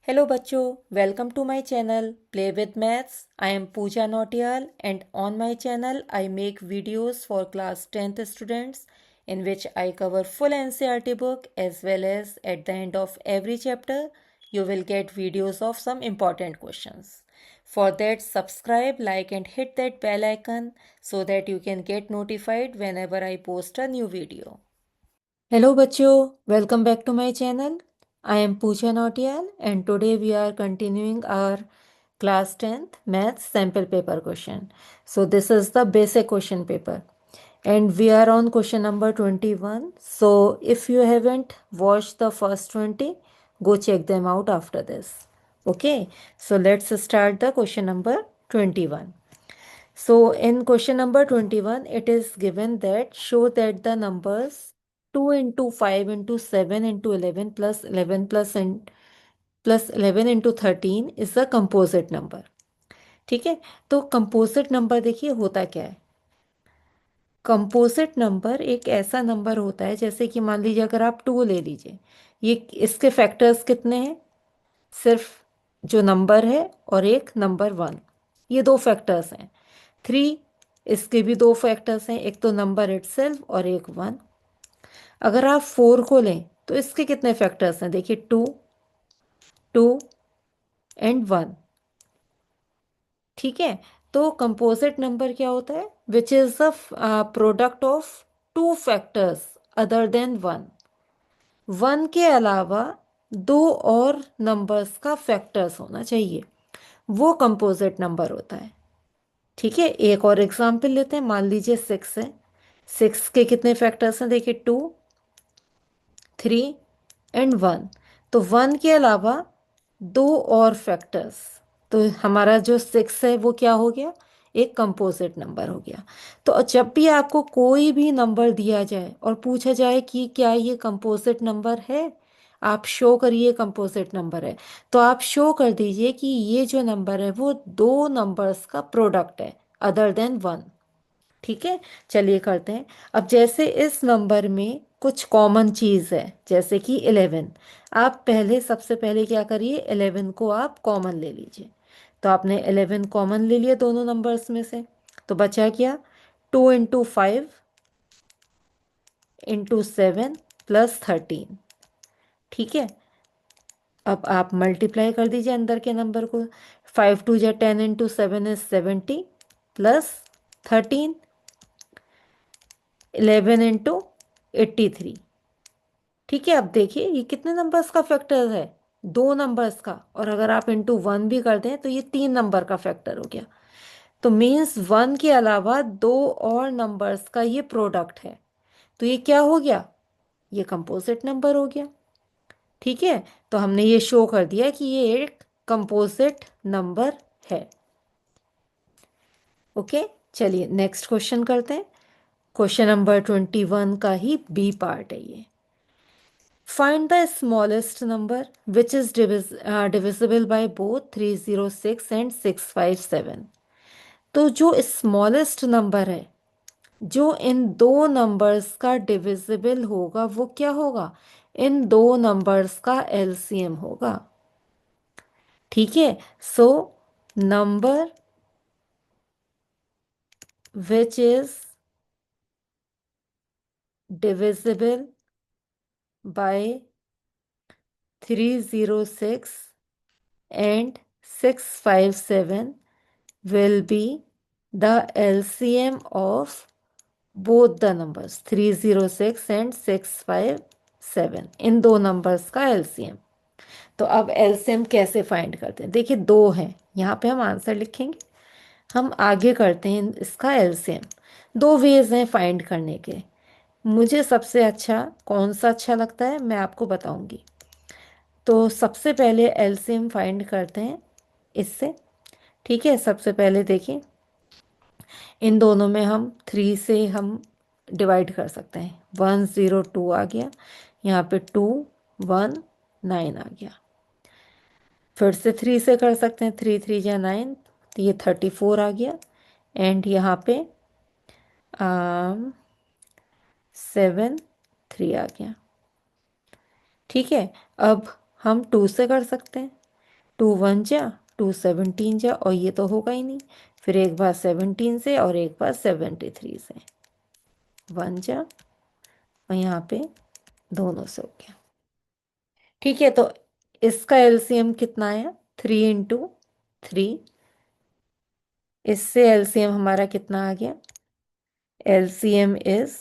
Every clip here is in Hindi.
Hello बच्चों, welcome to my channel Play with Maths. I am Pooja Nautiyal and on my channel I make videos for class 10th students in which I cover full NCERT book as well as at the end of every chapter you will get videos of some important questions. For that subscribe, like and hit that bell icon so that you can get notified whenever I post a new video. Hello bachcho, welcome back to my channel. I am Pooja Nautiyal and today we are continuing our class 10th maths sample paper question. So this is the basic question paper and we are on question number 21. So if you haven't watched the first 20, go check them out after this. Okay, so let's start the question number 21. So in question number 21, it is given that show that the numbers 2 into 5 into 7 into 11 plus 11 plus 11 into 13 is a composite number. ठीक है, तो कंपोजिट नंबर देखिए होता क्या है। कंपोजिट नंबर एक ऐसा नंबर होता है जैसे कि मान लीजिए अगर आप 2 ले लीजिए, ये इसके फैक्टर्स कितने हैं? सिर्फ जो नंबर है और एक नंबर 1, ये दो फैक्टर्स हैं। 3, इसके भी दो फैक्टर्स हैं, एक तो नंबर इटसेल्फ और एक 1। अगर आप 4 को लें तो इसके कितने फैक्टर्स हैं? देखिए 2, 2 एंड 1। ठीक है, तो कंपोजिट नंबर क्या होता है? Which is the product of two factors other than 1। 1 के अलावा दो और नंबर्स का फैक्टर्स होना चाहिए, वो कंपोजिट नंबर होता है। ठीक है, एक और एग्जाम्पल लेते हैं। मान लीजिए 6 है, 6 के कितने फैक्टर्स हैं? देखिए 2, 3 एंड 1। तो 1 के अलावा दो और फैक्टर्स, तो हमारा जो 6 है वो क्या हो गया? एक कंपोजिट नंबर हो गया। तो जब भी आपको कोई भी नंबर दिया जाए और पूछा जाए कि क्या ये कंपोजिट नंबर है, आप शो करिए कंपोजिट नंबर है, तो आप शो कर दीजिए कि ये जो नंबर है वो दो नंबर्स का प्रोडक्ट है अदर देन 1। ठीक है, चलिए करते हैं। अब जैसे इस नंबर में कुछ कॉमन चीज़ है जैसे कि 11, आप पहले सबसे पहले क्या करिए, 11 को आप कॉमन ले लीजिए। तो आपने 11 कॉमन ले लिया दोनों नंबर्स में से, तो बचा क्या? 2 इंटू 5 इंटू 7 प्लस 13। ठीक है, अब आप मल्टीप्लाई कर दीजिए अंदर के नंबर को। 5 टू या 10 इंटू 7 इज 70 प्लस 13 11 इंटू 83। ठीक है, अब देखिए ये कितने नंबर्स का फैक्टर है? दो नंबर्स का, और अगर आप इंटू 1 भी कर दें तो ये 3 नंबर का फैक्टर हो गया। तो मीन्स 1 के अलावा दो और नंबर्स का ये प्रोडक्ट है। तो ये क्या हो गया? ये कंपोजिट नंबर हो गया। ठीक है, तो हमने ये शो कर दिया कि ये एक कंपोजिट नंबर है। ओके, चलिए नेक्स्ट क्वेश्चन करते हैं। क्वेश्चन नंबर 21 का ही बी पार्ट है ये। Find the smallest number which is divisible by both 306 and 657। तो जो स्मॉलेस्ट नंबर है जो इन दो नंबर्स का डिविजिबल होगा वो क्या होगा? इन दो नंबर्स का एलसीएम होगा। ठीक है, so number which is divisible by 306 and 657 will be the LCM of both the numbers 306 and 657। इन दो नंबर्स का LCM। तो अब LCM कैसे फाइंड करते हैं? देखिए दो हैं, यहाँ पे हम आंसर लिखेंगे, हम आगे करते हैं इसका LCM। दो वेज हैं फाइंड करने के। मुझे सबसे अच्छा कौन सा अच्छा लगता है मैं आपको बताऊंगी। तो सबसे पहले एलसीएम फाइंड करते हैं इससे। ठीक है, सबसे पहले देखिए इन दोनों में हम 3 से हम डिवाइड कर सकते हैं। 102 आ गया, यहाँ पे 219 आ गया। फिर से 3 से कर सकते हैं, 3 3 या 9, तो ये 34 आ गया। एंड यहाँ पे 7 3 आ गया। ठीक है, अब हम 2 से कर सकते हैं, टू वन जा, टू सेवनटीन जा, और ये तो होगा ही नहीं। फिर एक बार 17 से और एक बार 73 से, वन जा, और यहाँ पे दोनों से हो गया। ठीक है, तो इसका एलसीएम कितना आया? 3 × 3। इससे एलसीएम हमारा कितना आ गया? LCM is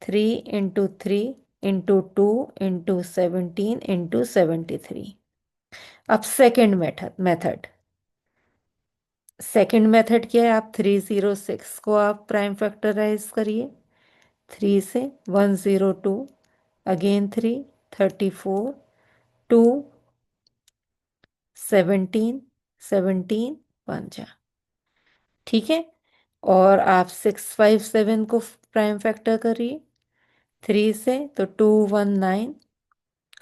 3 × 3 × 2 × 17 × 73। अब सेकंड मेथड क्या है? आप 306 को आप प्राइम फैक्टराइज करिए। 3 से 102, अगेन 3, 34, 2, 17, 17, 1 जा। ठीक है, और आप 657 को प्राइम फैक्टर करिए 3 से, तो 219।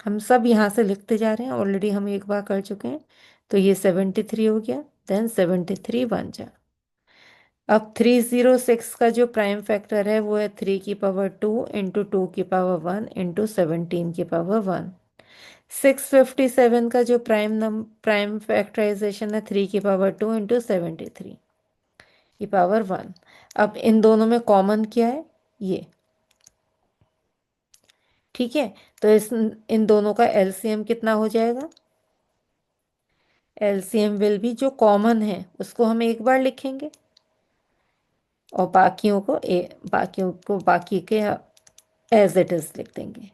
हम सब यहाँ से लिखते जा रहे हैं, ऑलरेडी हम एक बार कर चुके हैं। तो ये 73 हो गया, देन 73 1 जा। अब 306 का जो प्राइम फैक्टर है वो है 3 की पावर 2 इंटू 2 की पावर 1 इंटू 17 की पावर 1। 657 का जो प्राइम फैक्टराइजेशन है 3 की पावर 2 इंटू 73 की पावर 1। अब इन दोनों में कॉमन क्या है? ये। ठीक है, तो इन दोनों का एलसीएम कितना हो जाएगा? एलसीएम विल बी, जो कॉमन है उसको हम एक बार लिखेंगे और बाकी के एज इट इज लिख देंगे।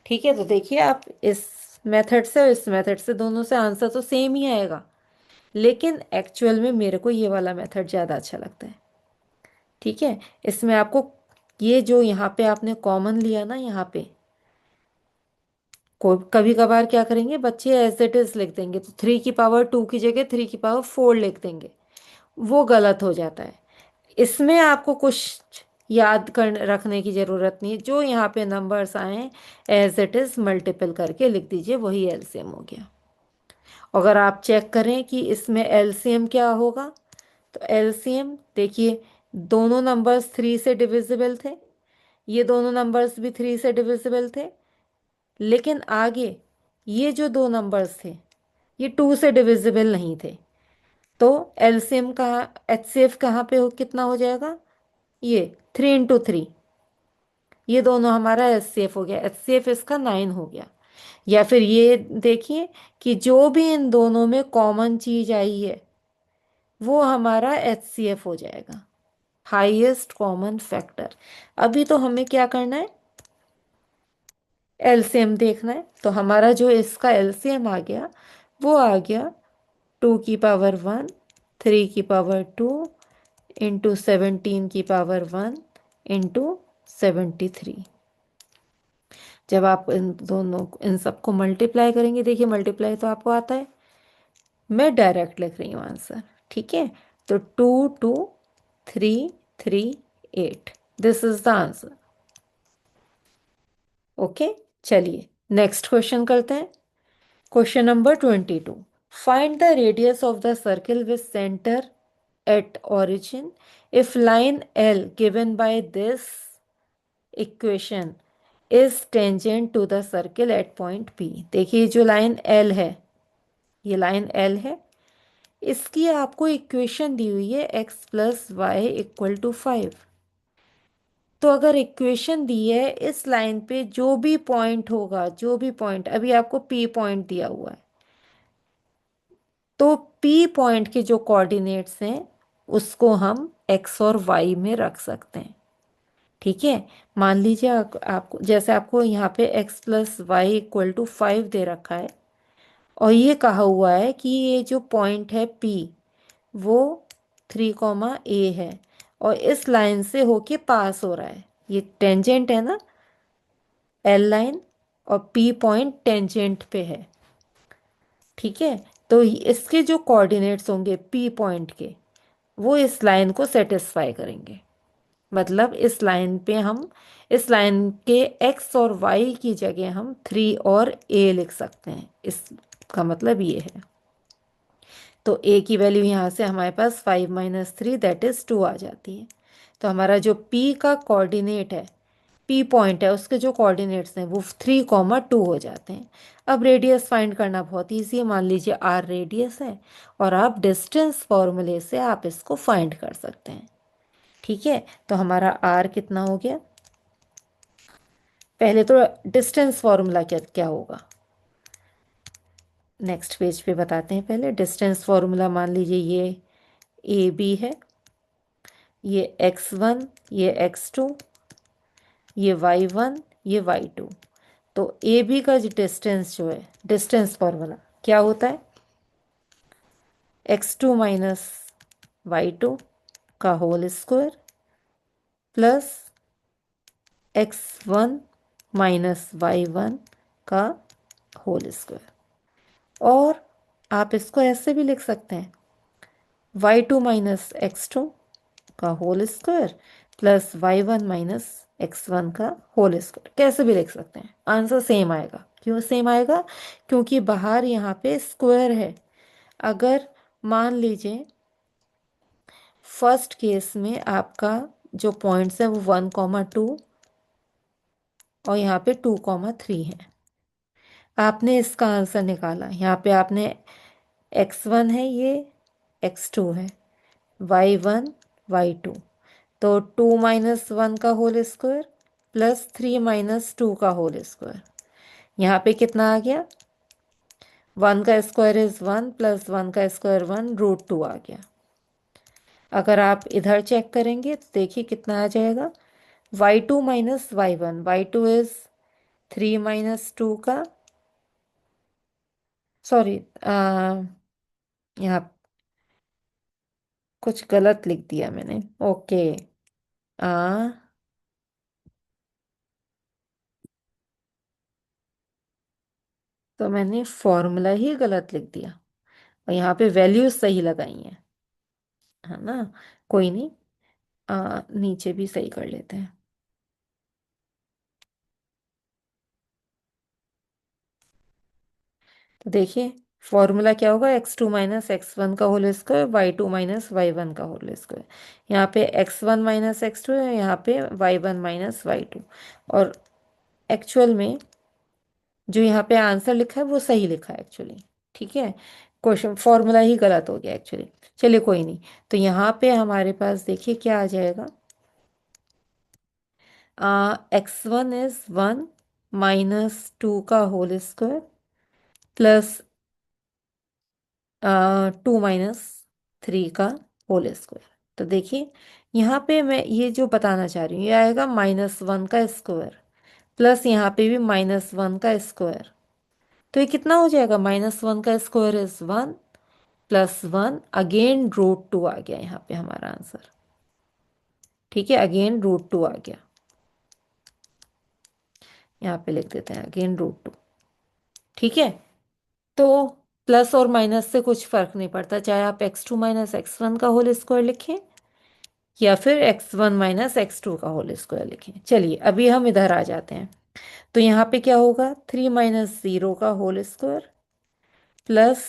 ठीक है, तो देखिए आप इस मेथड से और इस मेथड से, दोनों से आंसर तो सेम ही आएगा, लेकिन एक्चुअल में मेरे को ये वाला मेथड ज़्यादा अच्छा लगता है। ठीक है, इसमें आपको ये जो यहाँ पे आपने कॉमन लिया ना, यहाँ पे को कभी कभार क्या करेंगे बच्चे, एज इट इज लिख देंगे, तो 3 की पावर 2 की जगह 3 की पावर 4 लिख देंगे, वो गलत हो जाता है। इसमें आपको कुछ याद कर रखने की ज़रूरत नहीं है, जो यहाँ पे नंबर्स आए एज इट इज़ मल्टीपल करके लिख दीजिए, वही एलसीएम हो गया। अगर आप चेक करें कि इसमें एलसीएम क्या होगा, तो एलसीएम देखिए, दोनों नंबर्स 3 से डिविजिबल थे, ये दोनों नंबर्स भी 3 से डिविजिबल थे, लेकिन आगे ये जो दो नंबर्स थे ये 2 से डिविजिबल नहीं थे। तो एलसीएम कहाँ, एचसीएफ कहाँ पे कितना हो जाएगा? ये 3 × 3, ये दोनों हमारा एचसीएफ हो गया, एचसीएफ इसका 9 हो गया। या फिर ये देखिए कि जो भी इन दोनों में कॉमन चीज आई है वो हमारा एचसीएफ हो जाएगा, हाईएस्ट कॉमन फैक्टर। अभी तो हमें क्या करना है? एलसीएम देखना है। तो हमारा जो इसका एलसीएम आ गया वो आ गया 2 की पावर 1, 3 की पावर 2 इंटू 17 की पावर 1 इंटू 73। जब आप इन सबको मल्टीप्लाई करेंगे, देखिए मल्टीप्लाई तो आपको आता है, मैं डायरेक्ट लिख रही हूँ आंसर। ठीक है, तो 22338, this is the answer. Okay, चलिए नेक्स्ट क्वेश्चन करते हैं। Question number 22, find the radius of the circle with centre at origin if line L given by this equation is tangent to the circle at point P। देखिए जो लाइन L है, ये लाइन L है, इसकी आपको इक्वेशन दी हुई है x+y = 5। तो अगर इक्वेशन दी है, इस लाइन पे जो भी पॉइंट होगा, जो भी पॉइंट, अभी आपको P पॉइंट दिया हुआ है, तो P पॉइंट के जो कोऑर्डिनेट्स हैं उसको हम x और y में रख सकते हैं। ठीक है, मान लीजिए आपको, जैसे आपको यहाँ पे x+y = 5 दे रखा है, और ये कहा हुआ है कि ये जो पॉइंट है P वो 3, A है, और इस लाइन से होके पास हो रहा है, ये टेंजेंट है ना L लाइन, और P पॉइंट टेंजेंट पे है। ठीक है, तो इसके जो कोऑर्डिनेट्स होंगे P पॉइंट के, वो इस लाइन को सेटिस्फाई करेंगे। मतलब इस लाइन पे हम, इस लाइन के x और y की जगह हम 3 और a लिख सकते हैं, इसका मतलब ये है। तो a की वैल्यू यहाँ से हमारे पास 5 - 3 दैट इज 2 आ जाती है। तो हमारा जो p का कोऑर्डिनेट है, पी पॉइंट है उसके जो कोऑर्डिनेट्स हैं वो 3, 2 हो जाते हैं। अब रेडियस फाइंड करना बहुत ईजी है। मान लीजिए आर रेडियस है और आप डिस्टेंस फॉर्मूले से आप इसको फाइंड कर सकते हैं। ठीक है, तो हमारा आर कितना हो गया? पहले तो डिस्टेंस फॉर्मूला क्या क्या होगा, नेक्स्ट पेज पे बताते हैं। पहले डिस्टेंस फॉर्मूला मान लीजिए ये ए बी है, ये x1, ये x2, ये y1, ये y2। तो ए बी का जो डिस्टेंस जो है, डिस्टेंस फॉर्मूला क्या होता है? x2 माइनस y2 का whole square plus x1 minus y1 का होल स्क्वायर। और आप इसको ऐसे भी लिख सकते हैं, y2 माइनस x2 का whole square plus y1 minus x1 का होल स्क्वायर। कैसे भी लिख सकते हैं, आंसर सेम आएगा। क्यों सेम आएगा? क्योंकि बाहर यहाँ पे स्क्वायर है। अगर मान लीजिए फर्स्ट केस में आपका जो पॉइंट्स है वो 1, 2 और यहाँ पे 2, 3 है। आपने इसका आंसर निकाला, यहाँ पे आपने x1 है, ये x2 है, y1, y2। तो 2 - 1 का होल स्क्वायर प्लस 3 - 2 का होल स्क्वायर। यहाँ पे कितना आ गया? 1 का स्क्वायर इज 1 प्लस 1 का स्क्वायर 1, √2 आ गया। अगर आप इधर चेक करेंगे तो देखिए कितना आ जाएगा, y2 minus y1। y2 is 3 - 2 का, सॉरी यहाँ कुछ गलत लिख दिया मैंने। ओके, आ तो मैंने फॉर्मूला ही गलत लिख दिया और यहाँ पे वैल्यूज सही लगाई हैं, है ना? कोई नहीं, नीचे भी सही कर लेते हैं। तो देखिए फॉर्मूला क्या होगा, x2 माइनस x1 का whole square, y2 minus y1 का होल स्क्वायर। यहाँ पे x1 माइनस x2 है, यहाँ पे y1 माइनस y2। और एक्चुअल में जो यहाँ पे आंसर लिखा है वो सही लिखा है एक्चुअली। ठीक है, क्वेश्चन फॉर्मूला ही गलत हो गया एक्चुअली। चलिए कोई नहीं, तो यहाँ पे हमारे पास देखिए क्या आ जाएगा, x1 इज 1 - 2 का होल स्क्वायर प्लस 2 - 3 का होल स्क्वायर। तो देखिए यहाँ पे मैं ये जो बताना चाह रही हूँ, ये आएगा -1 का स्क्वायर प्लस यहाँ पे भी -1 का स्क्वायर। तो ये कितना हो जाएगा, -1 का स्क्वायर इज 1 प्लस 1, अगेन √2 आ गया यहाँ पे हमारा आंसर। ठीक है, अगेन √2 आ गया, यहाँ पे लिख देते हैं अगेन √2। ठीक है, तो प्लस और माइनस से कुछ फर्क नहीं पड़ता, चाहे आप x2 माइनस x1 का होल स्क्वायर लिखें या फिर x1 माइनस x2 का होल स्क्वायर लिखें। चलिए अभी हम इधर आ जाते हैं। तो यहाँ पे क्या होगा, 3 - 0 का होल स्क्वायर प्लस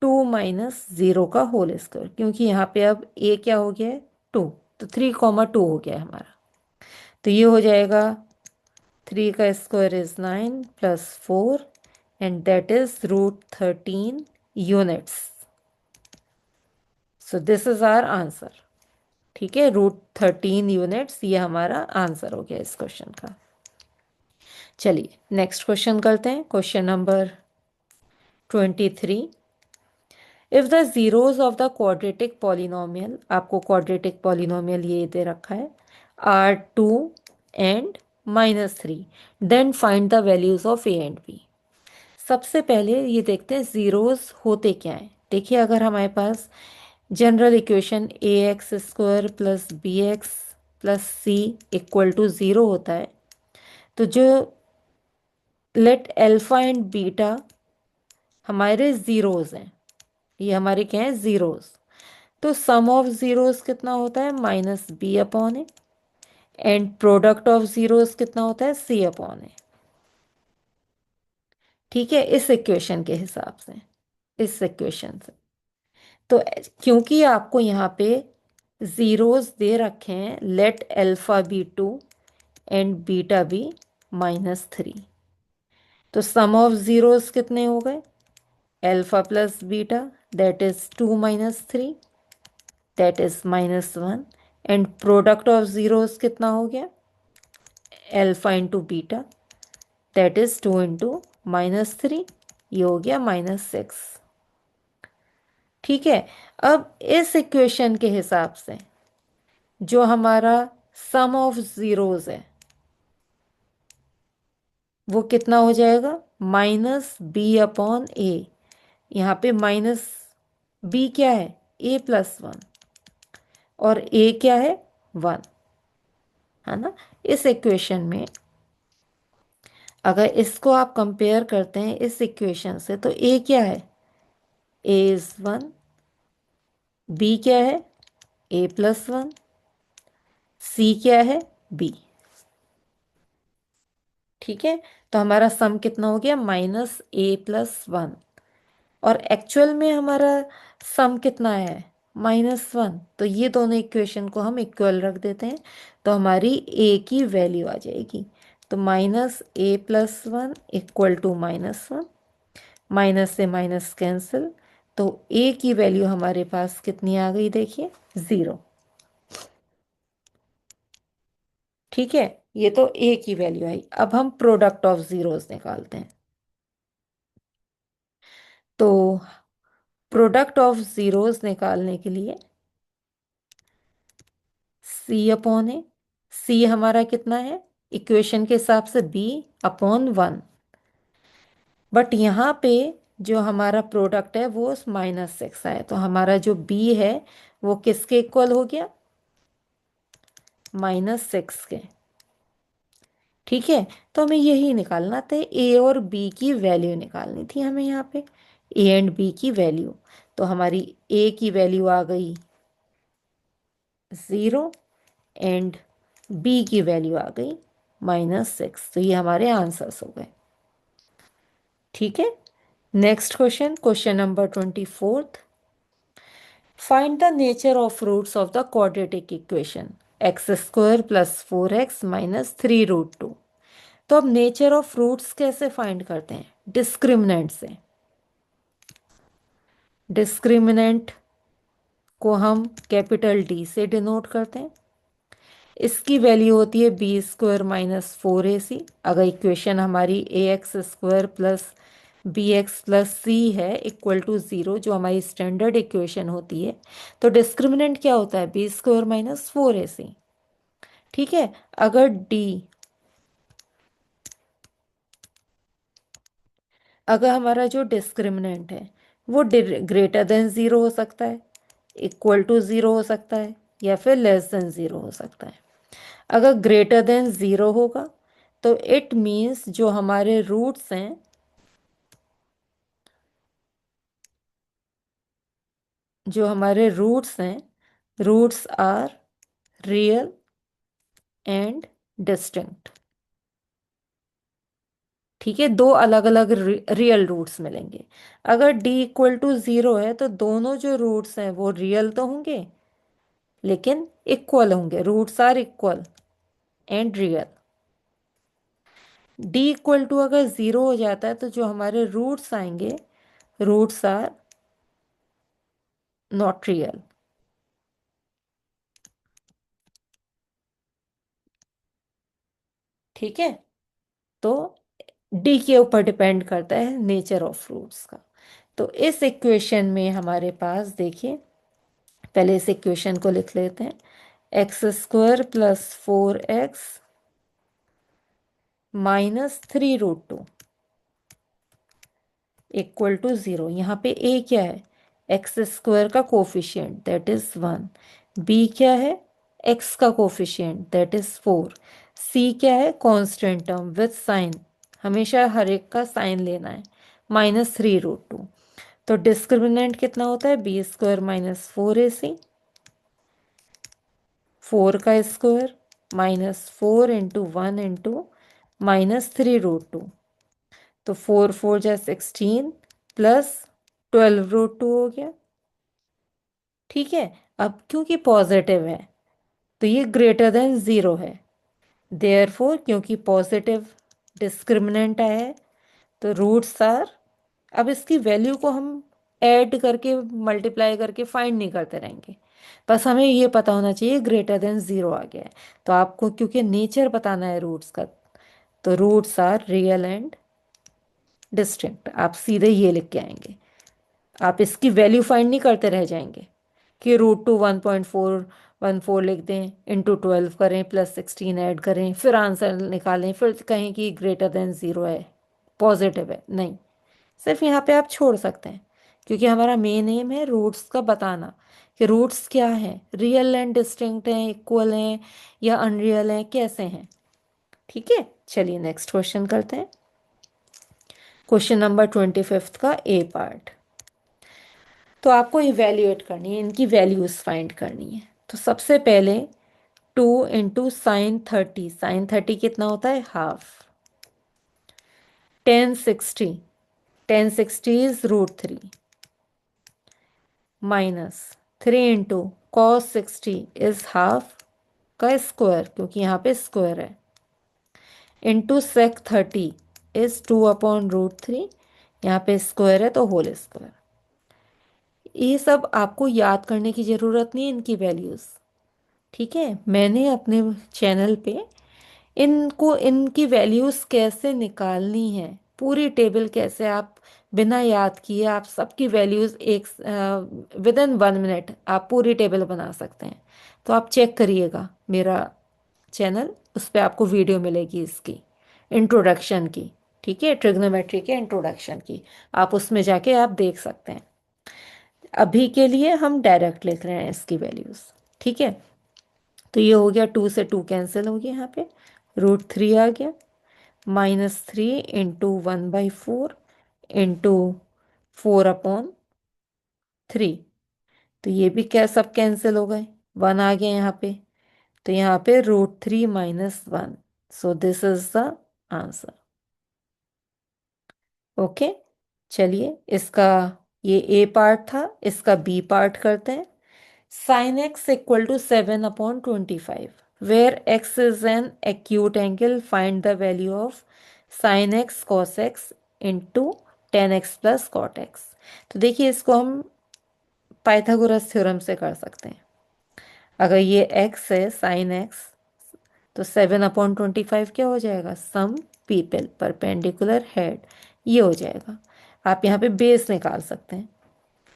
2 - 0 का होल स्क्वायर, क्योंकि यहाँ पे अब a क्या हो गया है, 2। तो 3, 2 हो गया है हमारा। तो ये हो जाएगा 3 का square is 9 plus 4 and that is √13 units. So this is our answer. ठीक है, √13 यूनिट्स ये हमारा आंसर हो गया इस क्वेश्चन का। चलिए नेक्स्ट क्वेश्चन करते हैं, question number 23। If the zeros of the quadratic polynomial, आपको क्वाड्रेटिक पॉलिनोमियल ये दे रखा है, are 2 and -3, then find the values of A and B. सबसे पहले ये देखते हैं जीरोस होते क्या हैं। देखिए अगर हमारे पास general equation ax² plus bx plus c equal to 0 होता है, तो जो लेट अल्फा एंड बीटा हमारे जीरोस हैं, ये हमारे क्या हैं, जीरोस। तो सम ऑफ जीरोस कितना होता है, -b/a and product of zeros कितना होता है, c/a। ठीक है, इस इक्वेशन के हिसाब से, इस इक्वेशन से। तो क्योंकि आपको यहाँ पे जीरोस दे रखे हैं, let alpha be 2 and beta भी -3। तो सम ऑफ ज़ीरोज़ कितने हो गए? Alpha plus beta, that is 2 minus 3, that is -1। And product of zeros कितना हो गया? Alpha into beta, that is 2 into -3, ये हो गया -6। ठीक है। अब इस इक्वेशन के हिसाब से जो हमारा सम ऑफ ज़ीरोज़ है वो कितना हो जाएगा? -b/a। यहाँ पे माइनस b क्या है? a+1, और a क्या है? 1, है ना। इस इक्वेशन में अगर इसको आप कंपेयर करते हैं इस इक्वेशन से, तो a क्या है? a इज़ 1, b क्या है? a+1, c क्या है? b। ठीक है। तो हमारा सम कितना हो गया? -a+1। और एक्चुअल में हमारा सम कितना है? -1। तो ये दोनों इक्वेशन को हम इक्वल रख देते हैं, तो हमारी a की वैल्यू आ जाएगी। तो -a+1 इक्वल टू -1, माइनस से माइनस कैंसिल, तो a की वैल्यू हमारे पास कितनी आ गई? देखिए 0। ठीक है, ये तो a की वैल्यू आई। अब हम प्रोडक्ट ऑफ ज़ीरोज़ निकालते हैं। तो प्रोडक्ट ऑफ ज़ीरोज़ निकालने के लिए c/a, c हमारा कितना है इक्वेशन के हिसाब से? b/1। बट यहाँ पे जो हमारा प्रोडक्ट है वो -6 है, तो हमारा जो b है वो किसके इक्वल हो गया? -6 के। ठीक है। तो हमें यही निकालना था, a और b की वैल्यू निकालनी थी हमें यहाँ पे, a एंड b की वैल्यू। तो हमारी a की वैल्यू आ गई 0 एंड b की वैल्यू आ गई -6। तो ये हमारे आंसर्स हो गए। ठीक है। Next question, question number 24th। Find the nature of roots of the quadratic equation x² + 4x - 3√2। तो अब नेचर ऑफ रूट्स कैसे फाइंड करते हैं? डिस्क्रिमिनेंट से। डिस्क्रिमिनेंट को हम कैपिटल D से डिनोट करते हैं। इसकी वैल्यू होती है b² - 4ac। अगर इक्वेशन हमारी ax² plus bx plus c है इक्वल टू 0, जो हमारी स्टैंडर्ड इक्वेशन होती है, तो डिस्क्रिमिनेंट क्या होता है? b² - 4ac। ठीक है। अगर हमारा जो डिस्क्रिमिनेंट है वो ग्रेटर देन 0 हो सकता है, इक्वल टू 0 हो सकता है, या फिर लेस देन 0 हो सकता है। अगर ग्रेटर देन 0 होगा तो इट मीन्स जो हमारे रूट्स हैं, roots are real and distinct. ठीक है, दो अलग अलग रियल रूट्स मिलेंगे। अगर d इक्वल टू 0 है तो दोनों जो रूट्स हैं वो रियल तो होंगे लेकिन इक्वल होंगे, roots are equal and real. d equal to अगर 0 हो जाता है तो जो हमारे रूट्स आएंगे, रूट्स आर नॉट रियल। ठीक है। तो डी के ऊपर डिपेंड करता है नेचर ऑफ फ्रूट्स का। तो इस इक्वेशन में हमारे पास देखिए, पहले इस इक्वेशन को लिख लेते हैं। x² + 4x - 3√2 equal to 0। यहाँ पे a क्या है? x² का कोफिशिएंट, दैट इज 1। b क्या है? x का कोफिशिएंट, दैट इज 4। c क्या है? कांस्टेंट टर्म विद साइन, हमेशा हर एक का साइन लेना है, -3√2। तो डिस्क्रिमिनेंट कितना होता है? b² - 4ac, 4 का स्क्वायर -4 इंटू 1 इंटू -3√2। तो 4 4 जा 16 प्लस 12√2 हो गया। ठीक है। अब क्योंकि पॉजिटिव है तो ये ग्रेटर देन 0 है, देयरफॉर क्योंकि पॉजिटिव डिस्क्रिमिनेंट आया है तो रूट्स आर, अब इसकी वैल्यू को हम ऐड करके मल्टीप्लाई करके फाइंड नहीं करते रहेंगे, बस हमें ये पता होना चाहिए ग्रेटर देन ज़ीरो आ गया है। तो आपको क्योंकि नेचर बताना है रूट्स का, तो roots are real and distinct, आप सीधे ये लिख के आएंगे। आप इसकी वैल्यू फाइंड नहीं करते रह जाएंगे कि रूट टू 1.414 लिख दें, इंटू 12 करें, प्लस 16 ऐड करें, फिर आंसर निकालें, फिर कहें कि ग्रेटर देन ज़ीरो है, पॉजिटिव है। नहीं, सिर्फ यहाँ पे आप छोड़ सकते हैं, क्योंकि हमारा मेन एम है रूट्स का बताना कि रूट्स क्या है, रियल एंड डिस्टिंक्ट हैं, इक्वल हैं या अनरियल हैं, कैसे हैं। ठीक है, चलिए नेक्स्ट क्वेश्चन करते हैं। क्वेश्चन नंबर 25 का ए पार्ट। तो आपको इवेल्युएट करनी है, इनकी वैल्यूज फाइंड करनी है। तो सबसे पहले 2 × sin 30, sin 30 कितना होता है, half. 1060, 1060 is √3 minus 3 × cos 60 is half का स्क्वायर, क्योंकि यहाँ पे स्क्वायर है, इंटू sec 30 इज 2/√3, यहाँ पे स्क्वायर है तो होल स्क्वायर। ये सब आपको याद करने की ज़रूरत नहीं है, इनकी वैल्यूज़। ठीक है, मैंने अपने चैनल पे इनको, इनकी वैल्यूज़ कैसे निकालनी है, पूरी टेबल कैसे आप बिना याद किए आप सबकी वैल्यूज़ एक विद इन 1 मिनट आप पूरी टेबल बना सकते हैं। तो आप चेक करिएगा मेरा चैनल, उस पर आपको वीडियो मिलेगी इसकी इंट्रोडक्शन की। ठीक है, ट्रिग्नोमेट्री के इंट्रोडक्शन की, आप उसमें जाके आप देख सकते हैं। अभी के लिए हम डायरेक्ट लिख रहे हैं इसकी वैल्यूज़। ठीक है, तो ये हो गया, 2 से 2 कैंसिल हो गया, यहाँ पे √3 आ गया, -3 इंटू 1/4 इंटू 4/3। तो ये भी क्या, सब कैंसिल हो गए, 1 आ गया यहाँ पे। तो यहाँ पे √3 - 1, सो this is the answer. Okay, चलिए इसका, ये ए पार्ट था, इसका बी पार्ट करते हैं। sin x equal to 7/25, where x is an acute angle, find the value of sin x cos x into tan x plus cot x। तो देखिए इसको हम पाइथागोरस थ्योरम से कर सकते हैं। अगर ये x है sin x, तो 7/25 क्या हो जाएगा, सम पीपल परपेंडिकुलर हेड, ये हो जाएगा। आप यहाँ पे बेस निकाल सकते हैं।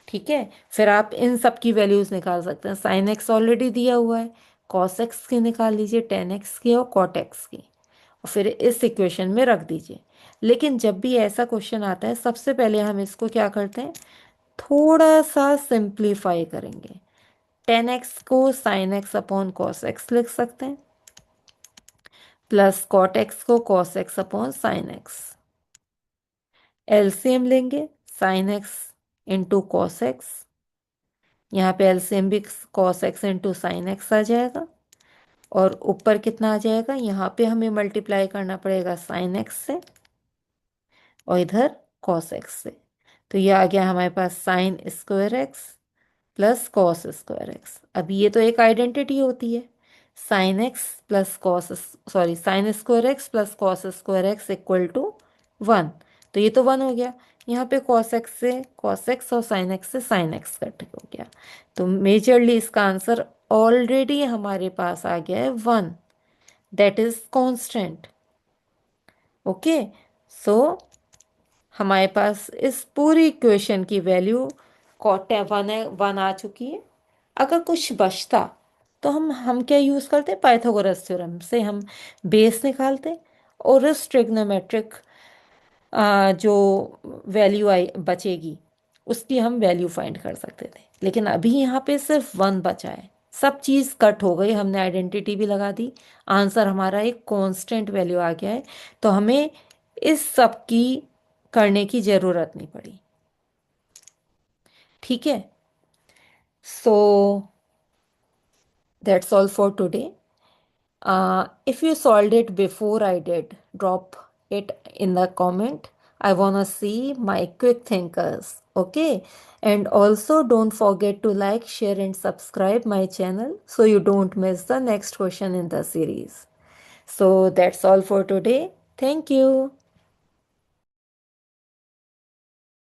ठीक है, फिर आप इन सब की वैल्यूज निकाल सकते हैं। साइन एक्स ऑलरेडी दिया हुआ है, कॉस एक्स की निकाल लीजिए, टेन एक्स की और कॉट एक्स की, और फिर इस इक्वेशन में रख दीजिए। लेकिन जब भी ऐसा क्वेश्चन आता है, सबसे पहले हम इसको क्या करते हैं, थोड़ा सा सिंप्लीफाई करेंगे। 10x को sine x upon cos x लिख सकते हैं, प्लस कॉट एक्स को cos x upon sine x. LCM लेंगे, sine x into cos x, यहाँ पे एलसीएम भी cos x into sine x आ जाएगा, और ऊपर कितना आ जाएगा, यहाँ पे हमें मल्टीप्लाई करना पड़ेगा साइन एक्स से और इधर कॉस एक्स से। तो ये आ गया हमारे पास sine square x plus cos square x. अब ये तो एक आइडेंटिटी होती है, sine x plus cos, sorry sine square x plus cos square x equal to 1। तो ये तो 1 हो गया, यहाँ पे कॉस एक्स से कॉस एक्स और साइन एक्स से साइन एक्स कट हो गया। तो मेजरली इसका आंसर ऑलरेडी हमारे पास आ गया है 1, दैट इज कांस्टेंट। ओके, सो हमारे पास इस पूरी इक्वेशन की वैल्यू कॉट 1 आ चुकी है। अगर कुछ बचता तो हम क्या यूज़ करते, पाइथागोरस थ्योरम से हम बेस निकालते, और इस ट्रिग्नोमेट्रिक जो वैल्यू आई बचेगी उसकी हम वैल्यू फाइंड कर सकते थे। लेकिन अभी यहाँ पे सिर्फ 1 बचा है, सब चीज़ कट हो गई, हमने आइडेंटिटी भी लगा दी, आंसर हमारा एक कांस्टेंट वैल्यू आ गया है। तो हमें इस सब की करने की ज़रूरत नहीं पड़ी। ठीक है, so that's all for today. If you solved it before I did, drop it in the comment. I wanna see my quick thinkers. Okay, and also don't forget to like, share, and subscribe my channel so you don't miss the next question in the series. So that's all for today. Thank you.